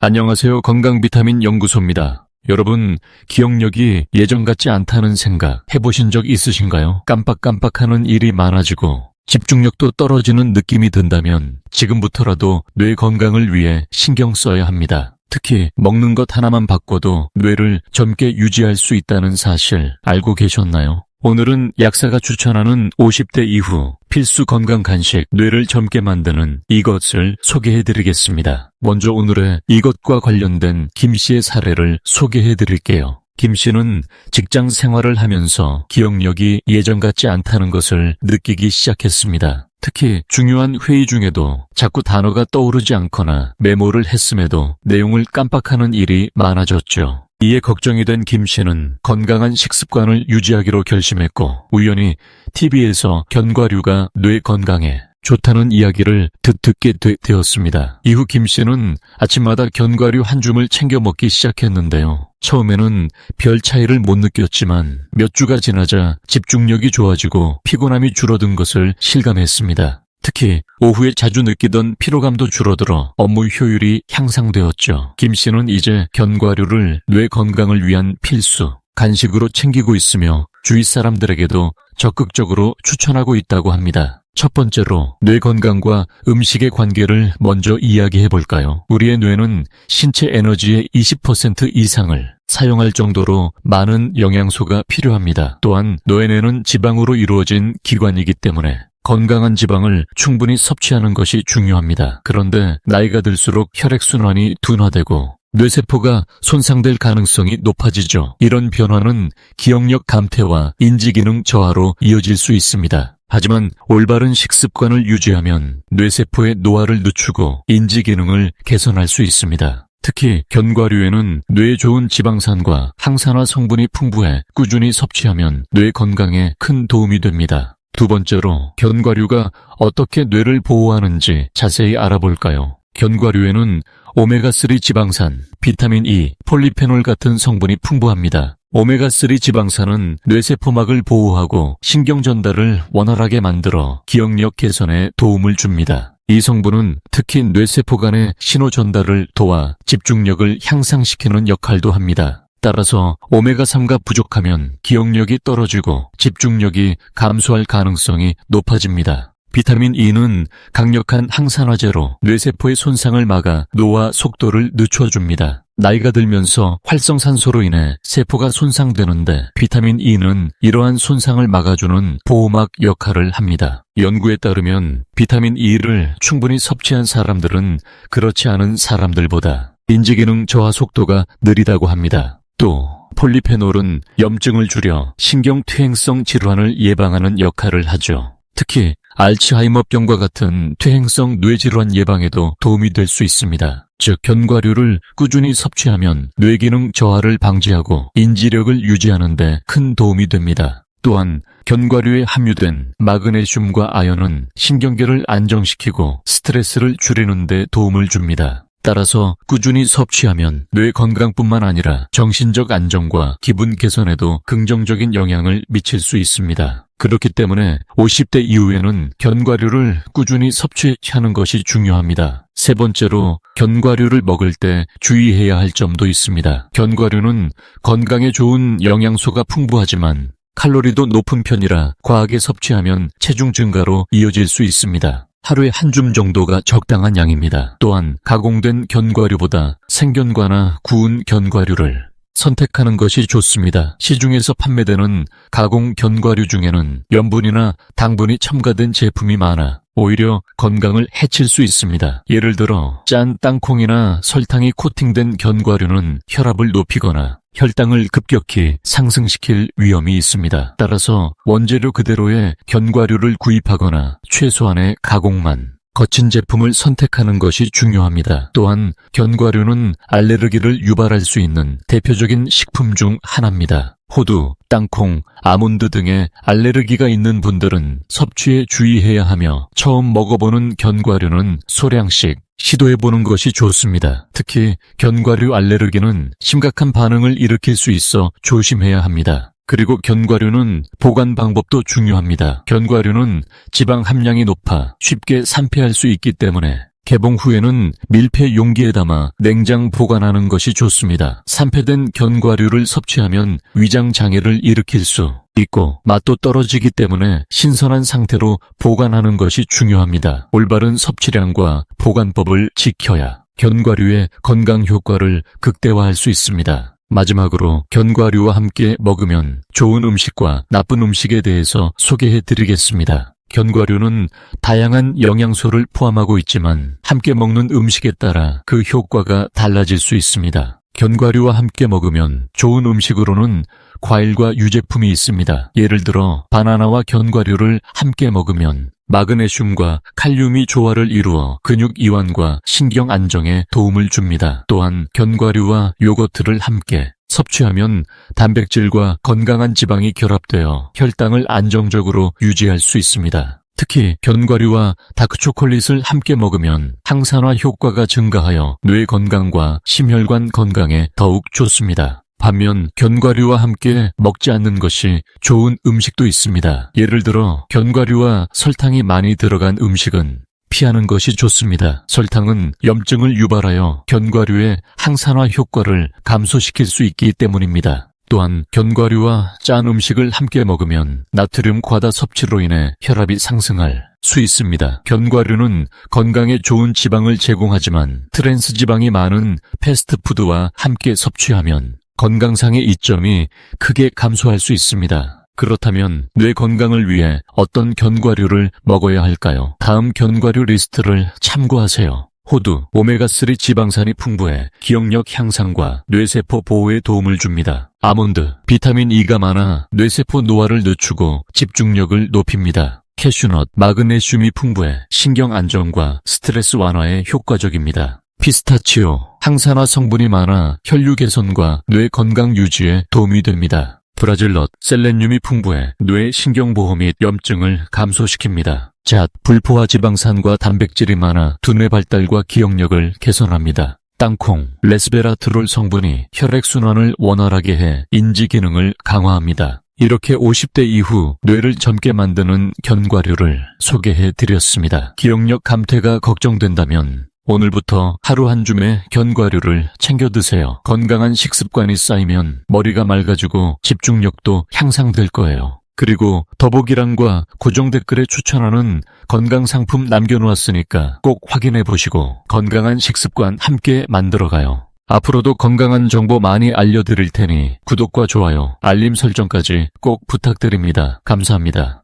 안녕하세요. 건강비타민 연구소입니다. 여러분, 기억력이 예전 같지 않다는 생각 해보신 적 있으신가요? 깜빡깜빡하는 일이 많아지고 집중력도 떨어지는 느낌이 든다면 지금부터라도 뇌 건강을 위해 신경 써야 합니다. 특히 먹는 것 하나만 바꿔도 뇌를 젊게 유지할 수 있다는 사실 알고 계셨나요? 오늘은 약사가 추천하는 50대 이후 필수 건강 간식 뇌를 젊게 만드는 이것을 소개해드리겠습니다. 먼저 오늘의 이것과 관련된 김 씨의 사례를 소개해드릴게요. 김 씨는 직장 생활을 하면서 기억력이 예전 같지 않다는 것을 느끼기 시작했습니다. 특히 중요한 회의 중에도 자꾸 단어가 떠오르지 않거나 메모를 했음에도 내용을 깜빡하는 일이 많아졌죠. 이에 걱정이 된 김 씨는 건강한 식습관을 유지하기로 결심했고 우연히 TV에서 견과류가 뇌 건강에 좋다는 이야기를 듣게 되었습니다. 이후 김 씨는 아침마다 견과류 한 줌을 챙겨 먹기 시작했는데요. 처음에는 별 차이를 못 느꼈지만 몇 주가 지나자 집중력이 좋아지고 피곤함이 줄어든 것을 실감했습니다. 특히 오후에 자주 느끼던 피로감도 줄어들어 업무 효율이 향상되었죠. 김 씨는 이제 견과류를 뇌 건강을 위한 필수 간식으로 챙기고 있으며 주위 사람들에게도 적극적으로 추천하고 있다고 합니다. 첫 번째로 뇌 건강과 음식의 관계를 먼저 이야기해 볼까요? 우리의 뇌는 신체 에너지의 20% 이상을 사용할 정도로 많은 영양소가 필요합니다. 또한 뇌는 지방으로 이루어진 기관이기 때문에 건강한 지방을 충분히 섭취하는 것이 중요합니다. 그런데 나이가 들수록 혈액순환이 둔화되고 뇌세포가 손상될 가능성이 높아지죠. 이런 변화는 기억력 감퇴와 인지기능 저하로 이어질 수 있습니다. 하지만 올바른 식습관을 유지하면 뇌세포의 노화를 늦추고 인지기능을 개선할 수 있습니다. 특히 견과류에는 뇌에 좋은 지방산과 항산화 성분이 풍부해 꾸준히 섭취하면 뇌 건강에 큰 도움이 됩니다. 두 번째로 견과류가 어떻게 뇌를 보호하는지 자세히 알아볼까요? 견과류에는 오메가3 지방산, 비타민 E, 폴리페놀 같은 성분이 풍부합니다. 오메가3 지방산은 뇌세포막을 보호하고 신경 전달을 원활하게 만들어 기억력 개선에 도움을 줍니다. 이 성분은 특히 뇌세포 간의 신호 전달을 도와 집중력을 향상시키는 역할도 합니다. 따라서 오메가3가 부족하면 기억력이 떨어지고 집중력이 감소할 가능성이 높아집니다. 비타민 E는 강력한 항산화제로 뇌세포의 손상을 막아 노화 속도를 늦춰줍니다. 나이가 들면서 활성산소로 인해 세포가 손상되는데 비타민 E는 이러한 손상을 막아주는 보호막 역할을 합니다. 연구에 따르면 비타민 E를 충분히 섭취한 사람들은 그렇지 않은 사람들보다 인지기능 저하 속도가 느리다고 합니다. 또 폴리페놀은 염증을 줄여 신경퇴행성 질환을 예방하는 역할을 하죠. 특히 알츠하이머병과 같은 퇴행성 뇌질환 예방에도 도움이 될 수 있습니다. 즉 견과류를 꾸준히 섭취하면 뇌기능 저하를 방지하고 인지력을 유지하는 데 큰 도움이 됩니다. 또한 견과류에 함유된 마그네슘과 아연은 신경계를 안정시키고 스트레스를 줄이는 데 도움을 줍니다. 따라서 꾸준히 섭취하면 뇌 건강뿐만 아니라 정신적 안정과 기분 개선에도 긍정적인 영향을 미칠 수 있습니다. 그렇기 때문에 50대 이후에는 견과류를 꾸준히 섭취하는 것이 중요합니다. 세 번째로 견과류를 먹을 때 주의해야 할 점도 있습니다. 견과류는 건강에 좋은 영양소가 풍부하지만 칼로리도 높은 편이라 과하게 섭취하면 체중 증가로 이어질 수 있습니다. 하루에 한 줌 정도가 적당한 양입니다. 또한 가공된 견과류보다 생견과나 구운 견과류를 선택하는 것이 좋습니다. 시중에서 판매되는 가공 견과류 중에는 염분이나 당분이 첨가된 제품이 많아 오히려 건강을 해칠 수 있습니다. 예를 들어 짠 땅콩이나 설탕이 코팅된 견과류는 혈압을 높이거나 혈당을 급격히 상승시킬 위험이 있습니다. 따라서 원재료 그대로의 견과류를 구입하거나 최소한의 가공만, 거친 제품을 선택하는 것이 중요합니다. 또한 견과류는 알레르기를 유발할 수 있는 대표적인 식품 중 하나입니다. 호두, 땅콩, 아몬드 등의 알레르기가 있는 분들은 섭취에 주의해야 하며 처음 먹어보는 견과류는 소량씩 시도해보는 것이 좋습니다. 특히 견과류 알레르기는 심각한 반응을 일으킬 수 있어 조심해야 합니다. 그리고 견과류는 보관 방법도 중요합니다. 견과류는 지방 함량이 높아 쉽게 산패할 수 있기 때문에 개봉 후에는 밀폐 용기에 담아 냉장 보관하는 것이 좋습니다. 산패된 견과류를 섭취하면 위장 장애를 일으킬 수 있고 맛도 떨어지기 때문에 신선한 상태로 보관하는 것이 중요합니다. 올바른 섭취량과 보관법을 지켜야 견과류의 건강 효과를 극대화할 수 있습니다. 마지막으로 견과류와 함께 먹으면 좋은 음식과 나쁜 음식에 대해서 소개해 드리겠습니다. 견과류는 다양한 영양소를 포함하고 있지만 함께 먹는 음식에 따라 그 효과가 달라질 수 있습니다. 견과류와 함께 먹으면 좋은 음식으로는 과일과 유제품이 있습니다. 예를 들어 바나나와 견과류를 함께 먹으면 마그네슘과 칼륨이 조화를 이루어 근육 이완과 신경 안정에 도움을 줍니다. 또한 견과류와 요거트를 함께 섭취하면 단백질과 건강한 지방이 결합되어 혈당을 안정적으로 유지할 수 있습니다. 특히 견과류와 다크초콜릿을 함께 먹으면 항산화 효과가 증가하여 뇌 건강과 심혈관 건강에 더욱 좋습니다. 반면 견과류와 함께 먹지 않는 것이 좋은 음식도 있습니다. 예를 들어 견과류와 설탕이 많이 들어간 음식은 피하는 것이 좋습니다. 설탕은 염증을 유발하여 견과류의 항산화 효과를 감소시킬 수 있기 때문입니다. 또한 견과류와 짠 음식을 함께 먹으면 나트륨 과다 섭취로 인해 혈압이 상승할 수 있습니다. 견과류는 건강에 좋은 지방을 제공하지만 트랜스 지방이 많은 패스트푸드와 함께 섭취하면 건강상의 이점이 크게 감소할 수 있습니다. 그렇다면 뇌 건강을 위해 어떤 견과류를 먹어야 할까요? 다음 견과류 리스트를 참고하세요. 호두, 오메가3 지방산이 풍부해 기억력 향상과 뇌세포 보호에 도움을 줍니다. 아몬드, 비타민 E가 많아 뇌세포 노화를 늦추고 집중력을 높입니다. 캐슈넛, 마그네슘이 풍부해 신경 안정과 스트레스 완화에 효과적입니다. 피스타치오, 항산화 성분이 많아 혈류 개선과 뇌 건강 유지에 도움이 됩니다. 브라질넛, 셀레늄이 풍부해 뇌 신경보호 및 염증을 감소시킵니다. 잣, 불포화 지방산과 단백질이 많아 두뇌 발달과 기억력을 개선합니다. 땅콩, 레스베라트롤 성분이 혈액순환을 원활하게 해 인지 기능을 강화합니다. 이렇게 50대 이후 뇌를 젊게 만드는 견과류를 소개해 드렸습니다. 기억력 감퇴가 걱정된다면 오늘부터 하루 한 줌의 견과류를 챙겨 드세요. 건강한 식습관이 쌓이면 머리가 맑아지고 집중력도 향상될 거예요. 그리고 더보기란과 고정 댓글에 추천하는 건강 상품 남겨놓았으니까 꼭 확인해 보시고 건강한 식습관 함께 만들어가요. 앞으로도 건강한 정보 많이 알려드릴 테니 구독과 좋아요, 알림 설정까지 꼭 부탁드립니다. 감사합니다.